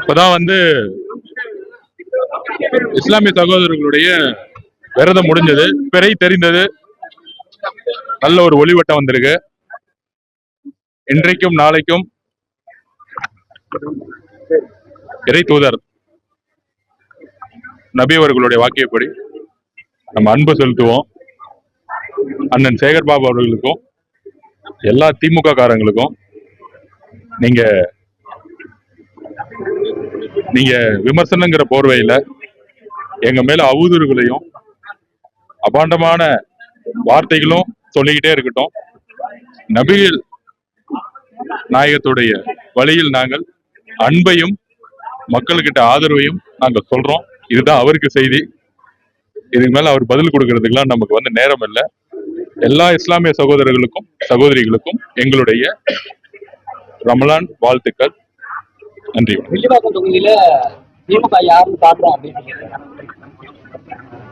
இப்பதான் இஸ்லாமிய சகோதரர்களுடைய விரதம் முடிஞ்சது, பிறை தெரிந்தது, நல்ல ஒரு ஒளிவட்டம் வந்திருக்கு. இன்றைக்கும் நாளைக்கும் இறை தூதர் நபி அவர்களுடைய வாக்கியப்படி நம்ம அன்பு செலுத்துவோம். அண்ணன் சேகர் பாபு அவர்களுக்கும் எல்லா திமுக காரங்களுக்கும் நீங்க விமர்சனங்கிற போர்வையில எங்க மேல அவதூறுகளையும் அபாண்டமான வார்த்தைகளும் சொல்லிக்கிட்டே இருக்கட்டும். நபிகள் நாயகத்துடைய வழியில் நாங்கள் அன்பையும் மக்கள்கிட்ட ஆதரவையும் நாங்கள் சொல்றோம். இதுதான் அவருக்கு செய்தி. இதுக்கு மேல அவர் பதில் கொடுக்கறதுக்கெல்லாம் நமக்கு நேரம் இல்லை. எல்லா இஸ்லாமிய சகோதரர்களுக்கும் சகோதரிகளுக்கும் எங்களுடைய ரமலான் வாழ்த்துக்கள். நன்றி.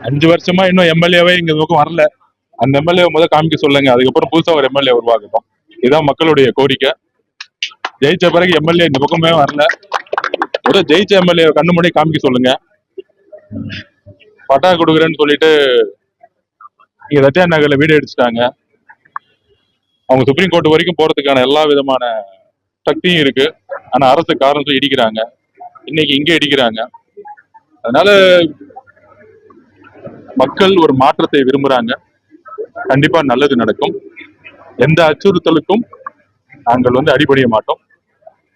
5 வருஷமா இன்னும் எம்எல்ஏவே இங்க பக்கம் வரல. அந்த எம்எல்ஏ முதல் காமிக்க சொல்லுங்க, அதுக்கப்புறம் புதுசா ஒரு எம்எல்ஏ உருவாக்கட்டும். இதுதான் மக்களுடைய கோரிக்கை. ஜெயிச்ச பிறகு எம்எல்ஏ இந்த பக்கமே வரல. முதல் ஜெயிச்ச எம்எல்ஏ கண்ணு முன்னாடி காமிக்க சொல்லுங்க. பட்டா கொடுக்குறேன்னு சொல்லிட்டு இங்க ரத்தியா நகர்ல வீடு அடிச்சுட்டாங்க. அவங்க சுப்ரீம் கோர்ட் வரைக்கும் போறதுக்கான எல்லா விதமான சக்தியும் இருக்கு. ஆனா அரசு காரணத்தை இடிக்கிறாங்க. இன்னைக்கு இங்க இடிக்கிறாங்க. அதனால மக்கள் ஒரு மாற்றத்தை விரும்புறாங்க. கண்டிப்பா நல்லது நடக்கும். எந்த அச்சுறுத்தலுக்கும் நாங்கள் அடிபடிய மாட்டோம்.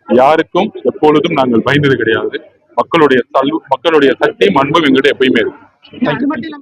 யாருக்கும் எப்பொழுதும் நாங்கள் பயந்தது கிடையாது. மக்களுடைய சக்தியும் அன்பும் எங்கிட்ட எப்பயுமே இருக்கு.